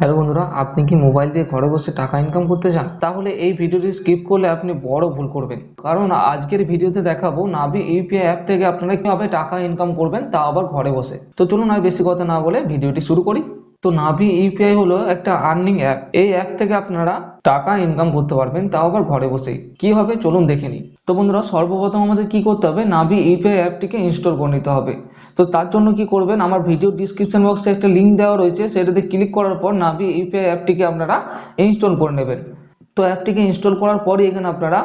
Hello বন্ধুরা, আপনি কি মোবাইল দিয়ে ঘরে বসে টাকা ইনকাম করতে চান? তাহলে এই ভিডিওটি স্কিপ করলে আপনি বড় ভুল করবেন। কারণ আজকের ভিডিওতে দেখাবো নাভি ইউপিআই অ্যাপ থেকে আপনারা কিভাবে টাকা ইনকাম করবেন, তা আবার ঘরে বসে। তো চলুন আর বেশি কথা না বলে ভিডিওটি শুরু করি। তো নাভি ইউপিআই হলো একটা আর্নিং অ্যাপ। এই অ্যাপ থেকে আপনারা টাকা ইনকাম করতে পারবেন, তাও আবার ঘরে বসেই। কিভাবে চলুন দেখে নিই। তো বন্ধুরা, সর্বপ্রথম আমাদের কি করতে হবে, নাভি ইউপিআই অ্যাপটিকে ইনস্টল করে নিতে হবে। তো তার জন্য কি করবেন, আমার ভিডিও ডিসক্রিপশন বক্সে একটা লিঙ্ক দেওয়া রয়েছে, সেটাতে ক্লিক করার পর নাভি ইউপিআই অ্যাপটিকে আপনারা ইনস্টল করে নেবেন। তো অ্যাপটিকে ইনস্টল করার পরই এখানে আপনারা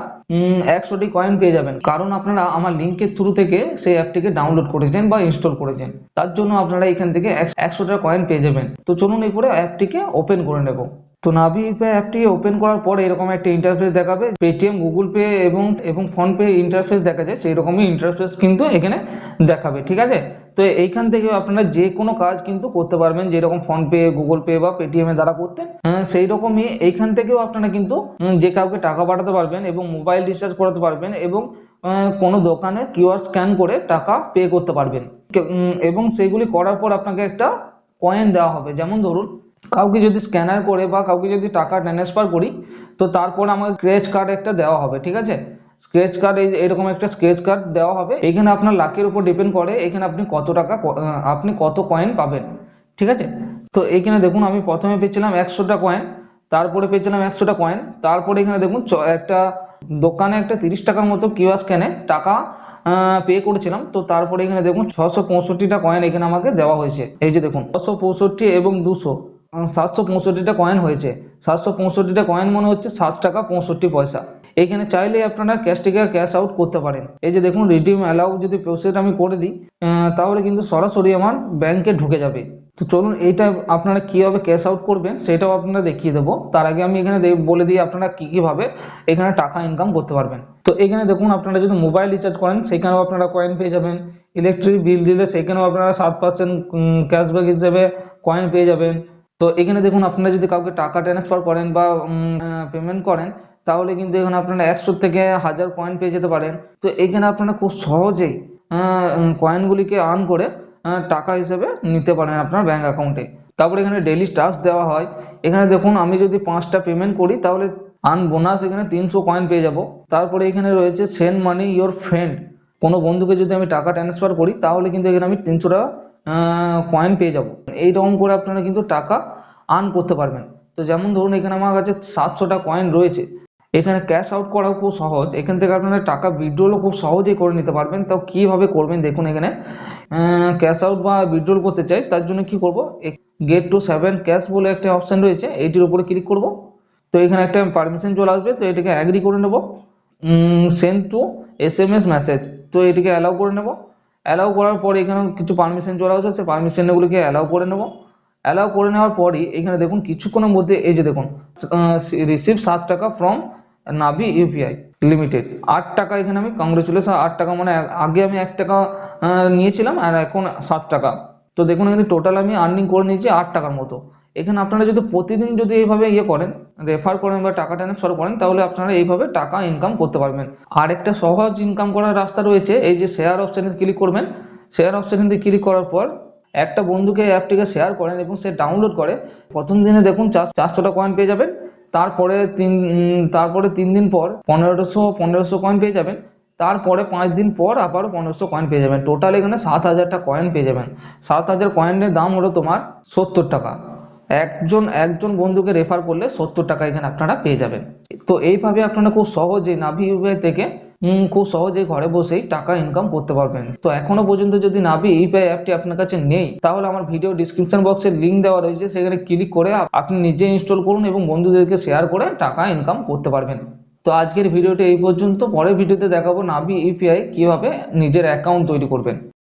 100টি কয়েন পেয়ে যাবেন, কারণ আপনারা আমার লিঙ্কের থ্রু থেকে সেই অ্যাপটিকে ডাউনলোড করেছেন বা ইনস্টল করেছেন। তার জন্য আপনারা এখান থেকে 100টা কয়েন পেয়ে যাবেন। তো চলুন এরপরে অ্যাপটিকে ওপেন করে নেব। তো নাভি ইউপিআই অ্যাপটি ওপেন করার পরে এরকম একটা ইন্টারফেস দেখাবে। পেটিএম, গুগল পে এবং ফোনপে ইন্টারফেস দেখা যায়, সেই রকমই ইন্টারফেস কিন্তু এখানে দেখাবে। ঠিক আছে, তো এইখান থেকে আপনারা যে কোনো কাজ কিন্তু করতে পারবেন, যেরকম ফোনপে, গুগল পে বা পেটিএম এর দ্বারা করতেন, সেই রকমই এইখান থেকেও আপনারা কিন্তু যে কাউকে টাকা পাঠাতে পারবেন এবং মোবাইল রিচার্জ করাতে পারবেন এবং কোনো দোকানে কিউআর স্ক্যান করে টাকা পে করতে পারবেন। এবং সেগুলি করার পর আপনাকে একটা কয়েন দেওয়া হবে। যেমন ধরুন, কাউকে যদি স্ক্যানার করে বা কাউকে যদি টাকা ট্রান্সফার করি, তো তারপর আমাকে স্ক্র্যাচ কার্ড একটা দেওয়া হবে। ঠিক আছে, স্ক্র্যাচ কার্ড, এরকম একটা স্ক্র্যাচ কার্ড দেওয়া হবে। এখানে আপনার লাকের উপর ডিপেন্ড করে এখানে আপনি কত টাকা আপনি কত কয়েন পাবেন। ঠিক আছে, তো এইখানে দেখুন আমি প্রথমে পেয়েছিলাম 100টা কয়েন, তারপরে পেয়েছিলাম 100টা কয়েন, তারপরে এখানে দেখুন একটা দোকানে একটা 30 টাকার মতো কিউআর স্ক্যানে টাকা পে করেছিলাম। তো তারপরে এখানে দেখুন 665টা কয়েন এখানে আমাকে দেওয়া হয়েছে। এই যে দেখুন, 665 এবং 200, 765টা কয়েন হয়েছে। 765টা কয়েন মনে হচ্ছে 7 টাকা 65 পয়সা। এইখানে চাইলে আপনারা ক্যাশ থেকে ক্যাশ আউট করতে পারেন। এই যে দেখুন, রিডিম অ্যালাউ যদি প্রসেস আমি করে দিই, তাহলে কিন্তু সরাসরি আমার ব্যাংকে ঢুকে যাবে। তো চলুন এইটা আপনারা কীভাবে ক্যাশ আউট করবেন সেটাও আপনারা দেখিয়ে দেবো। তার আগে আমি এখানে বলে দিই আপনারা কীভাবে এখানে টাকা ইনকাম করতে পারবেন। তো এখানে দেখুন, আপনারা যদি মোবাইল রিচার্জ করেন সেখানেও আপনারা কয়েন পেয়ে যাবেন। ইলেকট্রিক বিল দিলে সেখানেও আপনারা 7% ক্যাশব্যাক হিসেবে কয়েন পেয়ে যাবেন। তো এখানে দেখুন, আপনারা যদি কাউকে টাকা ট্রান্সফার করেন বা পেমেন্ট করেন, তাহলে কিন্তু এখানে আপনারা 100 থেকে 1000 কয়েন পেয়ে যেতে পারেন। তো এখানে আপনারা খুব সহজেই কয়েনগুলিকে আর্ন করে টাকা হিসেবে নিতে পারেন আপনার ব্যাঙ্ক অ্যাকাউন্টে। তারপরে এখানে ডেইলি টাস্ক দেওয়া হয়। এখানে দেখুন, আমি যদি 5টা পেমেন্ট করি তাহলে আর্ন বোনাস এখানে 300 কয়েন পেয়ে যাব। তারপরে এখানে রয়েছে সেন্ড মানি ইয়োর ফ্রেন্ড। কোনো বন্ধুকে যদি আমি টাকা ট্রান্সফার করি তাহলে কিন্তু এখানে আমি 300 টাকা কয়েন পেয়ে যাব। এইরকম করে আপনারা কিন্তু টাকা আর্ন করতে পারবেন। তো যেমন ধরুন, এখানে আমার কাছে 700টা কয়েন রয়েছে। এখানে ক্যাশ আউট করাও খুব সহজ। এখান থেকে আপনারা টাকা উইথড্রলও খুব সহজেই করে নিতে পারবেন। তাও কীভাবে করবেন দেখুন, এখানে ক্যাশ আউট বা উইথড্রল করতে চাই, তার জন্য কি করব, গেট টু 7 ক্যাশ বলে একটা অপশান রয়েছে, এইটির উপরে ক্লিক করব। তো এখানে একটা পারমিশন চলে আসবে, তো এটাকে অ্যাগ্রি করে নেব। সেন্ড টু SMS মেসেজ, তো এটিকে অ্যালাউ করে নেব। অ্যালাউ করার পর এখানে কিছু পারমিশন চলে আসবে, সেই পারমিশনগুলিকে অ্যালাউ করে নেব। অ্যালাউ করে নেওয়ার পরই এখানে দেখুন কিছুক্ষণের মধ্যে এই যে দেখুন, রিসিভ 7 টাকা ফ্রম নাভি ইউপিআই লিমিটেড। 8 টাকা এখানে আমি কংগ্রেচুলেশন, 8 টাকা মানে আগে আমি 1 টাকা নিয়েছিলাম আর এখন 7 টাকা। তো দেখুন, এখানে টোটাল আমি আর্নিং করে নিয়েছি 8 টাকার মতো। এখানে আপনারা যদি প্রতিদিন যদি এইভাবে করেন, রেফার করেন বা টাকা ট্রান্সফার করেন, তাহলে আপনারা এইভাবে টাকা ইনকাম করতে পারবেন। আর একটা সহজ ইনকাম করার রাস্তা রয়েছে, এই যে শেয়ার অপশানে ক্লিক করবেন। শেয়ার অপশানে ক্লিক করার পর একটা বন্ধুকে অ্যাপটিকে শেয়ার করেন এবং সে ডাউনলোড করে, প্রথম দিনে দেখুন 400টা কয়েন পেয়ে যাবেন। তারপরে 3 দিন পর 1500 কয়েন পেয়ে যাবেন। তারপরে 5 দিন পর আবার 1500 কয়েন পেয়ে যাবেন। টোটাল এখানে 7000টা কয়েন পেয়ে যাবেন। 7000 কয়েনের দাম হলো তোমার 70 টাকা। একজন বন্ধুকে রেফার করলে 70 টাকা এখানে আপনারা পেয়ে যাবেন। তো এইভাবে আপনারা খুব সহজেই নাভি ইউপিআই থেকে খুব সহজেই ঘরে বসেই টাকা ইনকাম করতে পারবেন। তো এখনো পর্যন্ত যদি নাভি ইউপিআই অ্যাপটি আপনার কাছে নেই, তাহলে আমার ভিডিও ডিসক্রিপশন বক্সে লিঙ্ক দেওয়া রয়েছে, সেখানে ক্লিক করে আপনি নিজে ইনস্টল করুন এবং বন্ধুদেরকে শেয়ার করে টাকা ইনকাম করতে পারবেন। তো আজকের ভিডিওটি এই পর্যন্ত। পরের ভিডিওতে দেখাবো নাভি ইউপিআই কিভাবে নিজের অ্যাকাউন্ট তৈরি করবেন।